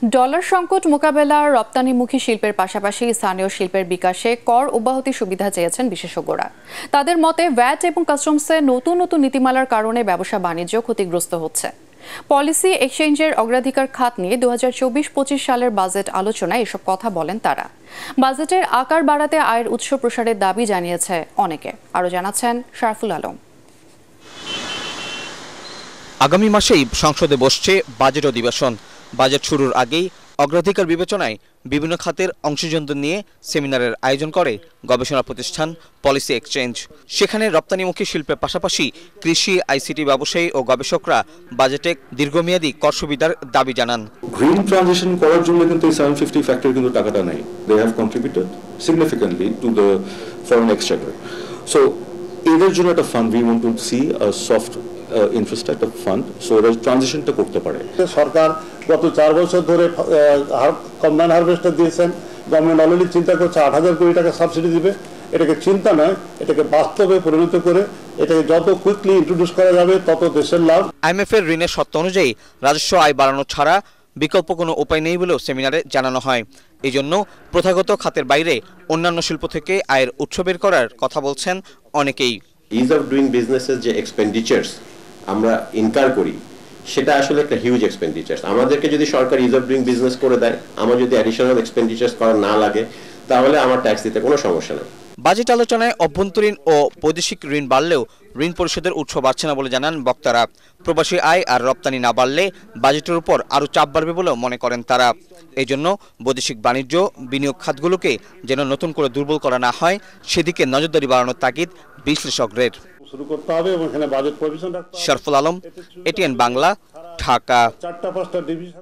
Dollar সংকট মোকাবেলার রপ্তানিমুখী শিল্পের পাশাপাশি স্থানীয় শিল্পের বিকাশে কর অব্যাহতি সুবিধা চেয়েছেন বিশেষজ্ঞরা। তাদের মতে ভ্যাট এবং কাস্টমসে নতুন নতুন নীতিমালার কারণে ব্যবসা বাণিজ্য ক্ষতিগ্রস্ত হচ্ছে। পলিসি এক্সচেঞ্জের অগ্রাধিকার খাত নিয়ে 2024-25 সালের বাজেট আলোচনায় এসব কথা বলেন তারা। বাজেটের আকার বাড়াতে আয়ের উৎস প্রসারের দাবি জানিয়েছে অনেকে। আরও জানাচ্ছেন শারফুল আলম। আগামী মাসেই সংসদে বসছে বাজেট অধিবেশন। বাজেট শুরুর আগেই অগ্রাধিকার বিবেচনায় বিভিন্ন খাতের অংশীজনদের নিয়ে সেমিনারের আয়োজন করে গবেষণা প্রতিষ্ঠান পলিসি এক্সচেঞ্জ। সেখানে রপ্তানিমুখী শিল্পের পাশাপাশি কৃষি, আইসিটি ব্যবসায়ী ও গবেষকরা বাজেটে দীর্ঘমেয়াদী কর সুবিধার দাবি জানান। গ্রিন ট্রানজিশন করার জন্য কিন্তু 750 ফ্যাক্টর কিন্তু টাকাটা নাই। They have contributed significantly to the foreign exchange. So এদের জন্য একটা fund, we want to see a soft infrastructure fund, so এরা ট্রানজিশনটা করতে পারে। সরকার গত 4 বছর ধরে কম্বাইন হারভেস্টার দিয়েছেন। গভর্নমেন্ট অলরেডি চিন্তা করছে 8,000 কোটি টাকা সাবসিডি দিবে। এটাকে চিন্তা নয়, এটাকে বাস্তবে পরিণত করে এটাকে যত কুইকলি ইন্ট্রোডিউস করা যাবে তত দেশের লাভ। IMF এর ঋণের শর্ত অনুযায়ী রাজস্ব আয় বাড়ানো ছাড়া বিকল্প কোনো উপায় নেই বলেও সেমিনারে জানানো হয়। এই জন্য প্রথাগত খাতের বাইরে অন্যান্য শিল্প থেকে আয়ের উৎস বের করার কথা বলছেন অনেকেই। ইজ অফ ডুইং বিজনেসের যে এক্সপেন্ডিচার্স আমরা ইনকার করি, সেটা আসলে একটা হিউজ এক্সপেন্ডিচার্স। আমাদেরকে যদি সরকার ইজ অফ ডুইং বিজনেস করে দেয়, আমার যদি অ্যাডিশনাল এক্সপেন্ডিচার্স করা না লাগে, তাহলে আমার ট্যাক্স দিতে কোনো সমস্যা নেই। বাজেট আলোচনায় অভ্যন্তরীণ ও বৈদেশিক ঋণ বাড়লেও ঋণ পরিশোধের উৎস বাড়ছে না বলে জানান বক্তারা। প্রবাসী আয় আর রপ্তানি না বাড়লে বাজেটের উপর আরও চাপ বাড়বে বলেও মনে করেন তারা। এই জন্য বৈদেশিক বাণিজ্য, বিনিয়োগ খাতগুলোকে যেন নতুন করে দুর্বল করা না হয়, সেদিকে নজরদারি বাড়ানোর তাগিদ বিশ্লেষকদের। শুরু করতে হবে এবং এখানে বাজেট প্রভিশন রাখতে হবে। শারফুল আলম, ATN বাংলা, ঢাকা। 4টা 5টা ডিভিশন।